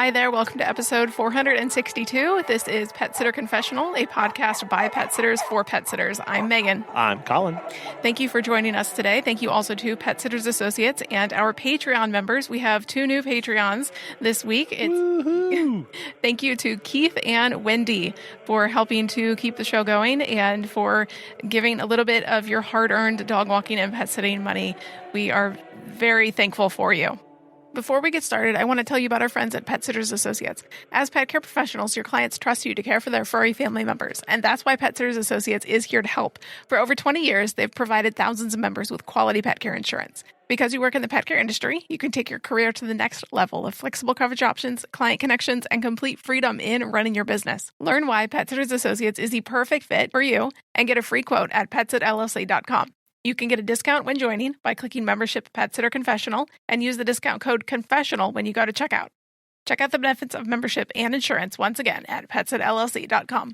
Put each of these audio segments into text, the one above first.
Hi there. Welcome to episode 462. This is Pet Sitter Confessional, a podcast by pet sitters for pet sitters. I'm Megan. I'm Colin. Thank you for joining us today. Thank you also to Pet Sitters Associates and our Patreon members. We have 2 new Patreons this week. Thank you to Keith and Wendy for helping to keep the show going and for giving a little bit of your hard-earned dog walking and pet sitting money. We are very thankful for you. Before we get started, I want to tell you about our friends at Pet Sitters Associates. As pet care professionals, your clients trust you to care for their furry family members, and that's why Pet Sitters Associates is here to help. For over 20 years, they've provided thousands of members with quality pet care insurance. Because you work in the pet care industry, you can take your career to the next level of flexible coverage options, client connections, and complete freedom in running your business. Learn why Pet Sitters Associates is the perfect fit for you and get a free quote at petsitllc.com. You can get a discount when joining by clicking Membership Pet Sitter Confessional and use the discount code CONFESSIONAL when you go to checkout. Check out the benefits of membership and insurance once again at petsitllc.com.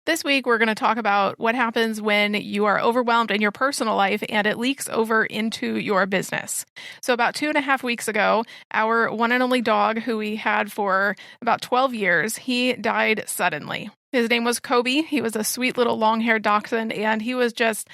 This week, we're going to talk about what happens when you are overwhelmed in your personal life and it leaks over into your business. So about 2.5 weeks ago, our one and only dog, who we had for about 12 years, he died suddenly. His name was Kobe. He was a sweet little long-haired dachshund, and he was just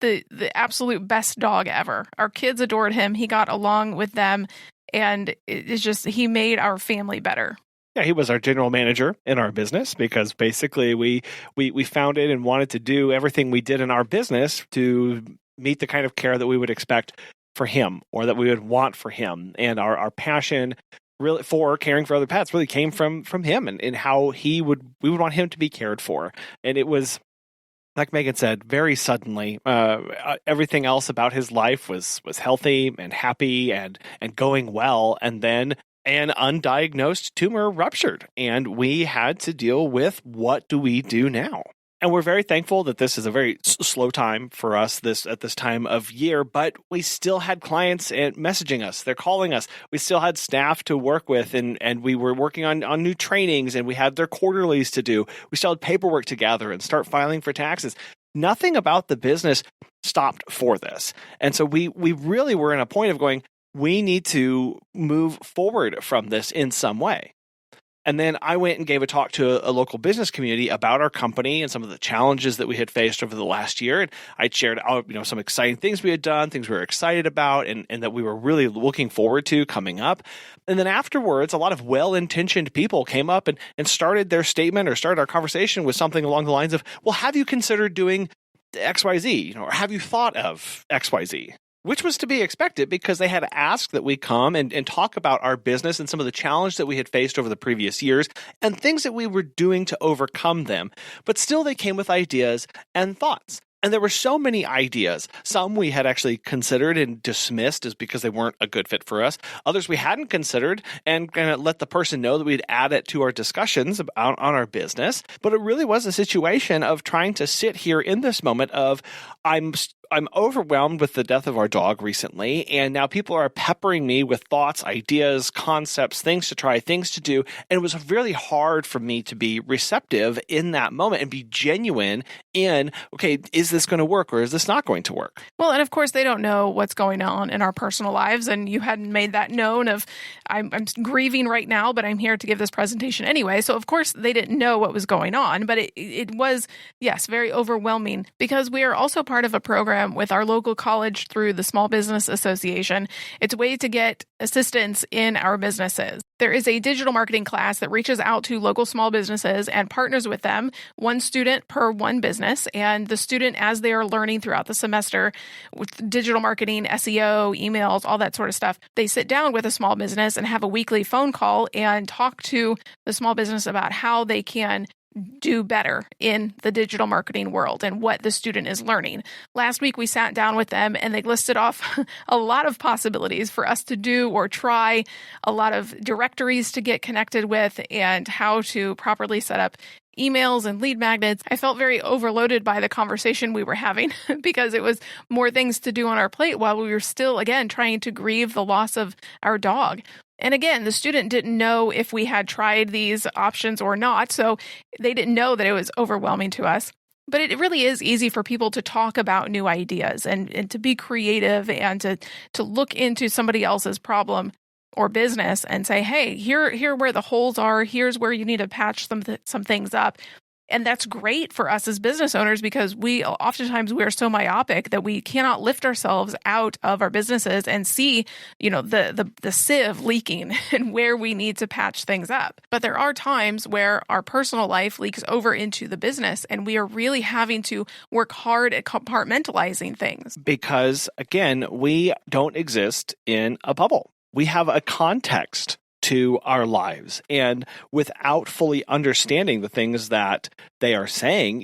the absolute best dog ever. Our kids adored him. He got along with them, and it's just, he made our family better. Yeah, he was our general manager in our business because basically we founded and wanted to do everything we did in our business to meet the kind of care that we would expect for him or that we would want for him. And our passion really for caring for other pets really came from him and how we would want him to be cared for. And it was, like Megan said, very suddenly, everything else about his life was healthy and happy and going well. And then an undiagnosed tumor ruptured, and we had to deal with what do we do now? And we're very thankful that this is a very slow time for us at this time of year, but we still had clients messaging us. They're calling us. We still had staff to work with, and we were working on new trainings, and we had their quarterlies to do. We still had paperwork to gather and start filing for taxes. Nothing about the business stopped for this. And so we really were in a point of going, we need to move forward from this in some way. And then I went and gave a talk to a local business community about our company and some of the challenges that we had faced over the last year. And I shared some exciting things we had done, things we were excited about, and that we were really looking forward to coming up. And then afterwards, a lot of well-intentioned people came up and started their statement or started our conversation with something along the lines of, well, have you considered doing XYZ? Or have you thought of XYZ? Which was to be expected because they had asked that we come and talk about our business and some of the challenges that we had faced over the previous years and things that we were doing to overcome them. But still, they came with ideas and thoughts. And there were so many ideas. Some we had actually considered and dismissed as because they weren't a good fit for us. Others we hadn't considered and kind of let the person know that we'd add it to our discussions on our business. But it really was a situation of trying to sit here in this moment of I'm overwhelmed with the death of our dog recently, and now people are peppering me with thoughts, ideas, concepts, things to try, things to do, and it was really hard for me to be receptive in that moment and be genuine in, okay, is this going to work or is this not going to work? Well, and of course, they don't know what's going on in our personal lives, and you hadn't made that known of, I'm grieving right now, but I'm here to give this presentation anyway. So, of course, they didn't know what was going on, but it was, yes, very overwhelming because we are also part of a program with our local college through the Small Business Association. It's a way to get assistance in our businesses. There is a digital marketing class that reaches out to local small businesses and partners with them, one student per one business. And the student, as they are learning throughout the semester with digital marketing, SEO, emails, all that sort of stuff, they sit down with a small business and have a weekly phone call and talk to the small business about how they can do better in the digital marketing world and what the student is learning. Last week, we sat down with them and they listed off a lot of possibilities for us to do or try, a lot of directories to get connected with, and how to properly set up emails and lead magnets. I felt very overloaded by the conversation we were having because it was more things to do on our plate while we were still, again, trying to grieve the loss of our dog. And again, the student didn't know if we had tried these options or not, so they didn't know that it was overwhelming to us. But it really is easy for people to talk about new ideas and to be creative and to look into somebody else's problem or business and say, hey, here where the holes are, here's where you need to patch some things up. And that's great for us as business owners because oftentimes we are so myopic that we cannot lift ourselves out of our businesses and see, the sieve leaking and where we need to patch things up. But there are times where our personal life leaks over into the business and we are really having to work hard at compartmentalizing things. Because again, we don't exist in a bubble. We have a context to our lives. And without fully understanding the things that they are saying,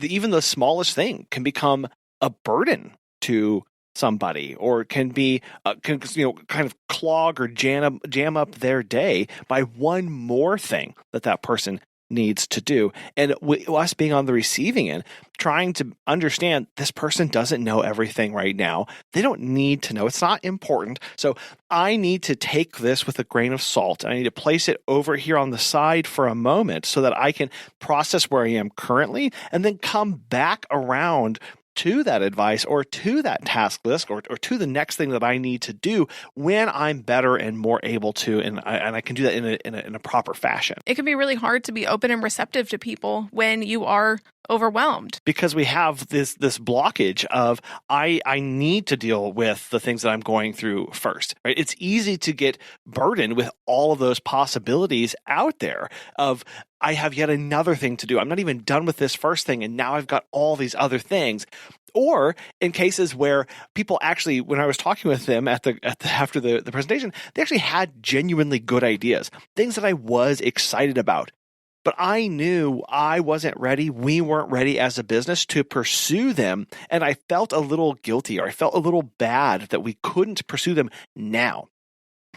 even the smallest thing can become a burden to somebody, or can be kind of clog or jam up their day by one more thing that person needs to do. And us being on the receiving end, trying to understand this person doesn't know everything right now. They don't need to know. It's not important. So I need to take this with a grain of salt. I need to place it over here on the side for a moment so that I can process where I am currently and then come back around to that advice or to that task list or to the next thing that I need to do when I'm better and more able to, and I can do that in a proper fashion. It can be really hard to be open and receptive to people when you are overwhelmed. Because we have this blockage of I need to deal with the things that I'm going through first, right? It's easy to get burdened with all of those possibilities out there of I have yet another thing to do. I'm not even done with this first thing, and now I've got all these other things. Or in cases where people actually, when I was talking with them after the presentation, they actually had genuinely good ideas, things that I was excited about. But I knew I wasn't ready. We weren't ready as a business to pursue them. And I felt a little guilty, or I felt a little bad that we couldn't pursue them now.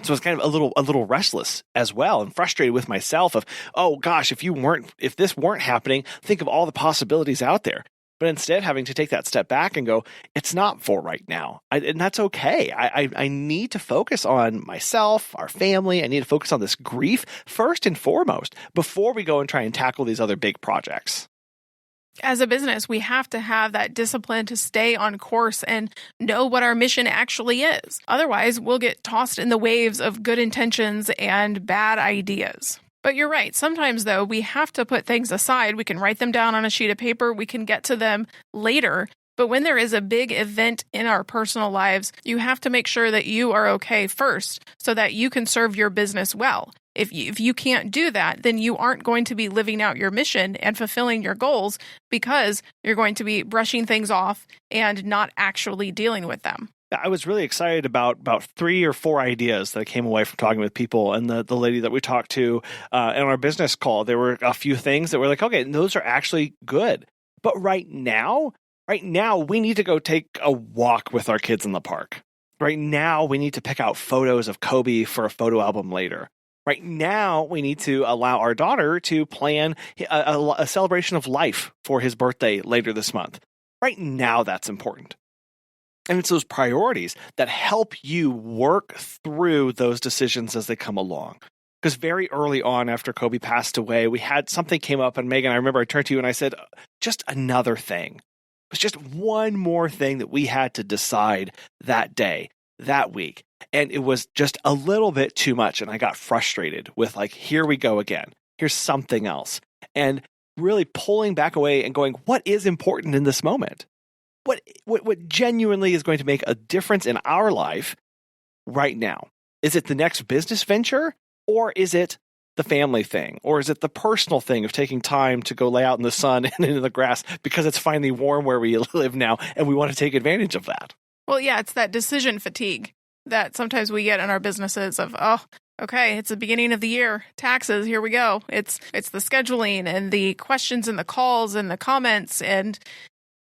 So I was kind of a little restless as well, and frustrated with myself of, oh gosh, if this weren't happening, think of all the possibilities out there. But instead having to take that step back and go, it's not for right now. And that's okay. I need to focus on myself, our family. I need to focus on this grief first and foremost before we go and try and tackle these other big projects. As a business, we have to have that discipline to stay on course and know what our mission actually is. Otherwise, we'll get tossed in the waves of good intentions and bad ideas. But you're right. Sometimes, though, we have to put things aside. We can write them down on a sheet of paper. We can get to them later. But when there is a big event in our personal lives, you have to make sure that you are okay first so that you can serve your business well. If you can't do that, then you aren't going to be living out your mission and fulfilling your goals because you're going to be brushing things off and not actually dealing with them. I was really excited about 3 or 4 ideas that I came away from talking with people. And the lady that we talked to in our business call, there were a few things that were like, okay, and those are actually good. But right now, we need to go take a walk with our kids in the park. Right now, we need to pick out photos of Kobe for a photo album later. Right now, we need to allow our daughter to plan a celebration of life for his birthday later this month. Right now, that's important. And it's those priorities that help you work through those decisions as they come along. Because very early on after Kobe passed away, we had something came up, and Megan, I remember I turned to you and I said, just another thing. It was just one more thing that we had to decide that day, that week. And it was just a little bit too much. And I got frustrated with like, here we go again. Here's something else. And really pulling back away and going, what is important in this moment? What genuinely is going to make a difference in our life right now? Is it the next business venture, or is it the family thing, or is it the personal thing of taking time to go lay out in the sun and in the grass because it's finally warm where we live now and we want to take advantage of that? Well, yeah, it's that decision fatigue that sometimes we get in our businesses of, oh, okay, it's the beginning of the year, taxes, here we go. It's the scheduling and the questions and the calls and the comments and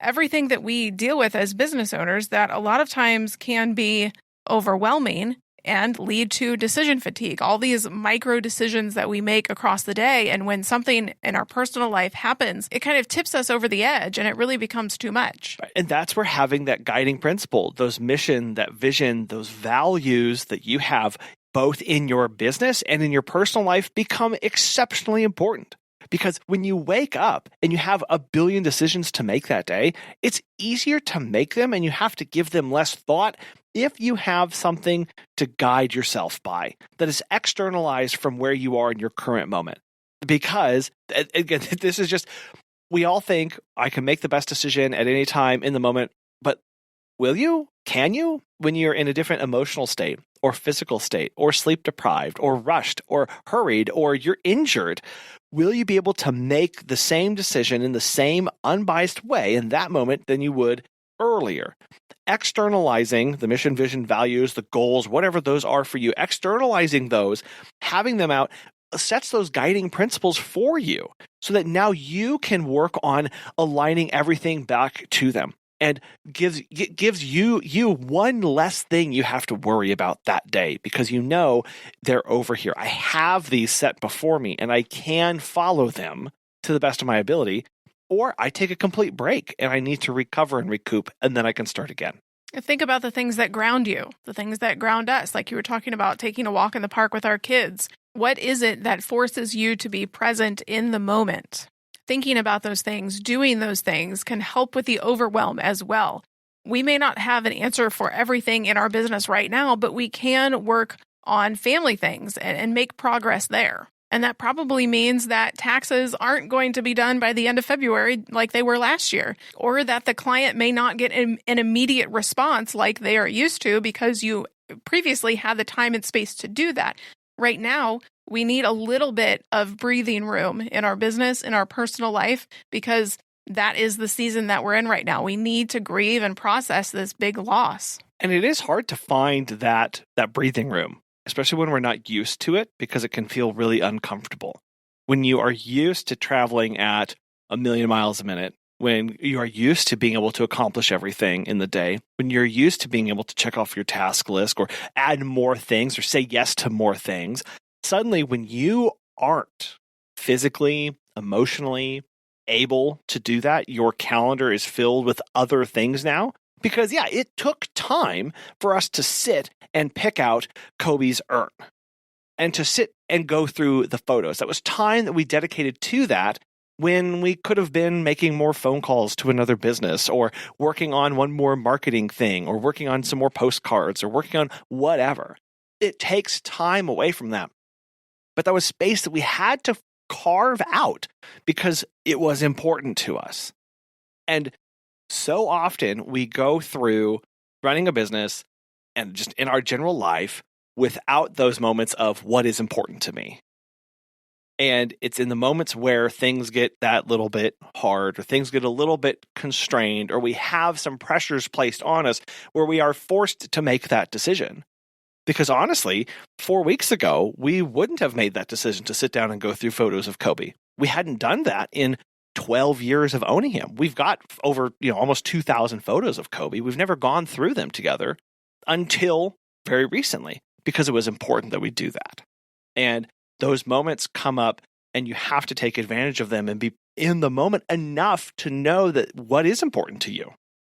everything that we deal with as business owners that a lot of times can be overwhelming and lead to decision fatigue, all these micro decisions that we make across the day. And when something in our personal life happens, it kind of tips us over the edge and it really becomes too much. And that's where having that guiding principle, those mission, that vision, those values that you have both in your business and in your personal life become exceptionally important. Because when you wake up and you have a billion decisions to make that day, it's easier to make them and you have to give them less thought if you have something to guide yourself by that is externalized from where you are in your current moment. Because, again, this is just, we all think I can make the best decision at any time in the moment, but will you? Can you? When you're in a different emotional state or physical state or sleep deprived or rushed or hurried or you're injured, will you be able to make the same decision in the same unbiased way in that moment than you would earlier? Externalizing the mission, vision, values, the goals, whatever those are for you, externalizing those, having them out, sets those guiding principles for you so that now you can work on aligning everything back to them. And gives you one less thing you have to worry about that day because you know they're over here. I have these set before me and I can follow them to the best of my ability, or I take a complete break and I need to recover and recoup and then I can start again. Think about the things that ground you, the things that ground us, like you were talking about taking a walk in the park with our kids. What is it that forces you to be present in the moment? Thinking about those things, doing those things can help with the overwhelm as well. We may not have an answer for everything in our business right now, but we can work on family things and make progress there. And that probably means that taxes aren't going to be done by the end of February like they were last year, or that the client may not get an immediate response like they are used to because you previously had the time and space to do that. Right now, we need a little bit of breathing room in our business, in our personal life, because that is the season that we're in right now. We need to grieve and process this big loss. And it is hard to find that breathing room, especially when we're not used to it, because it can feel really uncomfortable. When you are used to traveling at 1,000,000 miles a minute, when you are used to being able to accomplish everything in the day, when you're used to being able to check off your task list or add more things or say yes to more things, suddenly when you aren't physically, emotionally able to do that, your calendar is filled with other things now. Because, yeah, it took time for us to sit and pick out Kobe's urn and to sit and go through the photos. That was time that we dedicated to that when we could have been making more phone calls to another business or working on one more marketing thing or working on some more postcards or working on whatever. It takes time away from that. But that was space that we had to carve out because it was important to us. And so often we go through running a business and just in our general life without those moments of what is important to me. And it's in the moments where things get that little bit hard or things get a little bit constrained or we have some pressures placed on us where we are forced to make that decision. Because honestly, 4 weeks ago, we wouldn't have made that decision to sit down and go through photos of Kobe. We hadn't done that in 12 years of owning him. We've got over, almost 2,000 photos of Kobe. We've never gone through them together until very recently because it was important that we do that. And those moments come up and you have to take advantage of them and be in the moment enough to know that what is important to you.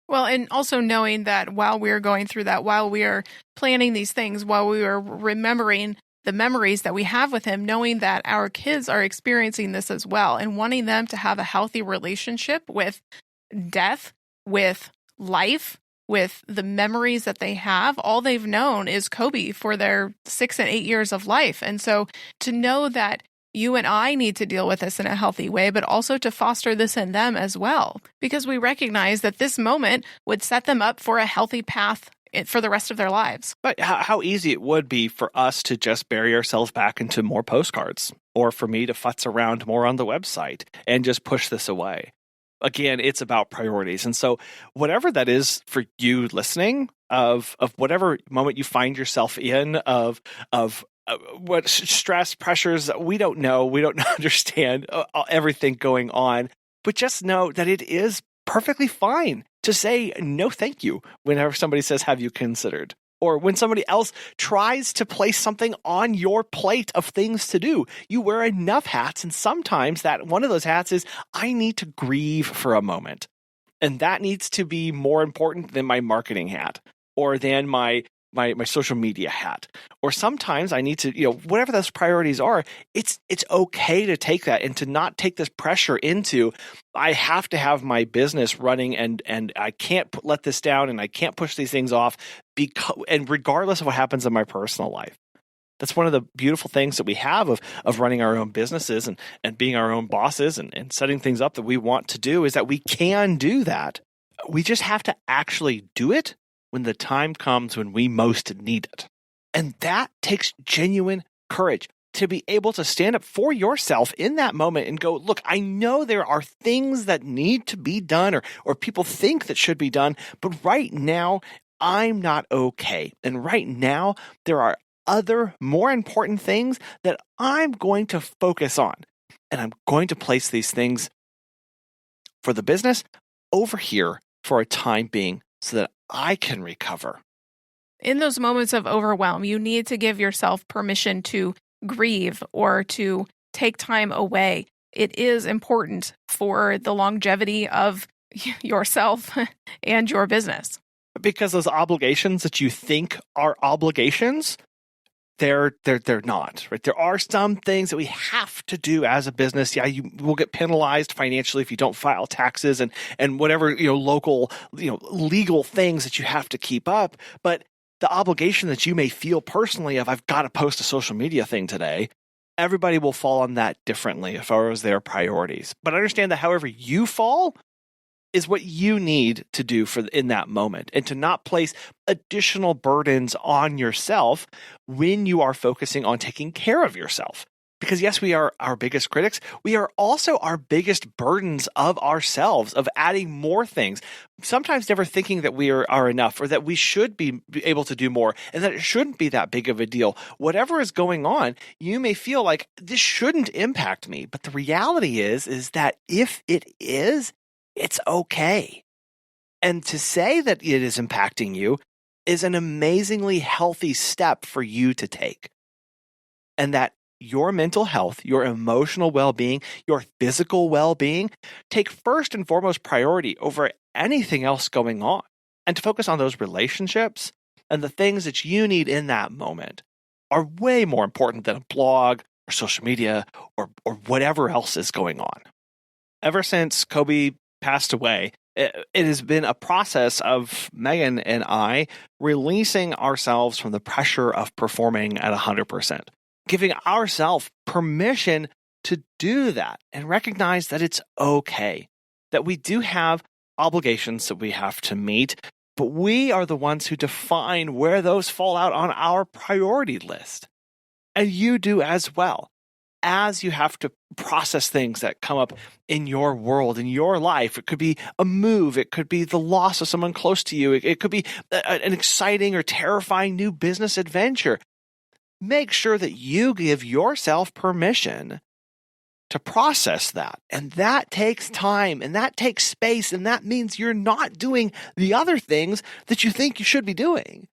Well, and also knowing that while we're going through that, while we are planning these things, while we are remembering the memories that we have with him, knowing that our kids are experiencing this as well and wanting them to have a healthy relationship with death, with life, with the memories that they have. All they've known is Kobe for their 6 and 8 years of life. And so to know that you and I need to deal with this in a healthy way, but also to foster this in them as well, because we recognize that this moment would set them up for a healthy path for the rest of their lives. But how easy it would be for us to just bury ourselves back into more postcards, or for me to futz around more on the website and just push this away. Again, it's about priorities. And so whatever that is for you listening, of whatever moment you find yourself in, of what stress, pressures, we don't know, we don't understand everything going on, but just know that it is perfectly fine to say no thank you whenever somebody says, have you considered? Or when somebody else tries to place something on your plate of things to do. You wear enough hats, and sometimes that one of those hats is, I need to grieve for a moment. And that needs to be more important than my marketing hat, or than my my social media hat. Or sometimes I need to, whatever those priorities are, it's okay to take that and to not take this pressure into, I have to have my business running and I can't let this down and I can't push these things off and regardless of what happens in my personal life. That's one of the beautiful things that we have of running our own businesses and being our own bosses and setting things up that we want to do is that we can do that. We just have to actually do it when the time comes when we most need it. And that takes genuine courage to be able to stand up for yourself in that moment and go, look, I know there are things that need to be done or people think that should be done, but right now I'm not okay. And right now there are other more important things that I'm going to focus on. And I'm going to place these things for the business over here for a time being so that I can recover. In those moments of overwhelm, you need to give yourself permission to grieve or to take time away. It is important for the longevity of yourself and your business. Because those obligations that you think are obligations, they're not, right? There are some things that we have to do as a business. Yeah, you will get penalized financially if you don't file taxes and whatever, local, legal things that you have to keep up. But the obligation that you may feel personally of, I've got to post a social media thing today, everybody will fall on that differently as far as their priorities. But understand that however you fall is what you need to do in that moment, and to not place additional burdens on yourself when you are focusing on taking care of yourself. Because yes, we are our biggest critics. We are also our biggest burdens of ourselves, of adding more things, sometimes never thinking that we are enough or that we should be able to do more and that it shouldn't be that big of a deal. Whatever is going on, you may feel like this shouldn't impact me. But the reality is that if it is, it's okay. And to say that it is impacting you is an amazingly healthy step for you to take. And that your mental health, your emotional well-being, your physical well-being take first and foremost priority over anything else going on. And to focus on those relationships and the things that you need in that moment are way more important than a blog or social media or whatever else is going on. Ever since Kobe passed away, it has been a process of Megan and I releasing ourselves from the pressure of performing at 100%, giving ourselves permission to do that and recognize that it's okay, that we do have obligations that we have to meet, but we are the ones who define where those fall out on our priority list. And you do as well. As you have to process things that come up in your world, in your life. It could be a move. It could be the loss of someone close to you. It could be an exciting or terrifying new business adventure. Make sure that you give yourself permission to process that. And that takes time and that takes space. And that means you're not doing the other things that you think you should be doing.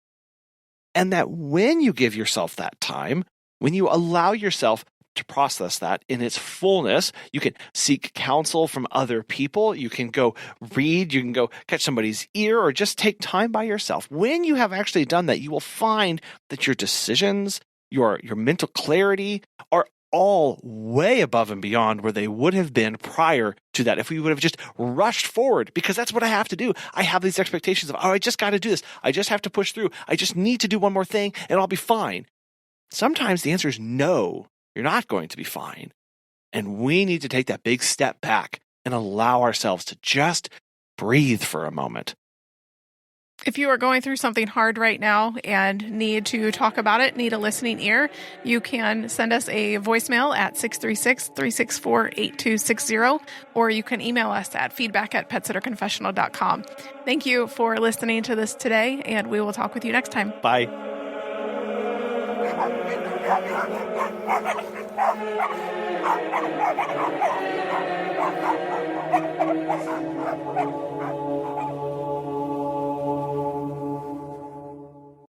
And that when you give yourself that time, when you allow yourself to process that in its fullness, you can seek counsel from other people. You can go read, you can go catch somebody's ear, or just take time by yourself. When you have actually done that, you will find that your decisions, your mental clarity are all way above and beyond where they would have been prior to that. If we would have just rushed forward, because that's what I have to do. I have these expectations of, I just got to do this. I just have to push through. I just need to do one more thing and I'll be fine. Sometimes the answer is no. You're not going to be fine. And we need to take that big step back and allow ourselves to just breathe for a moment. If you are going through something hard right now and need to talk about it, need a listening ear, you can send us a voicemail at 636-364-8260, or you can email us at feedback@petsitterconfessional.com. Thank you for listening to this today, and we will talk with you next time. Bye.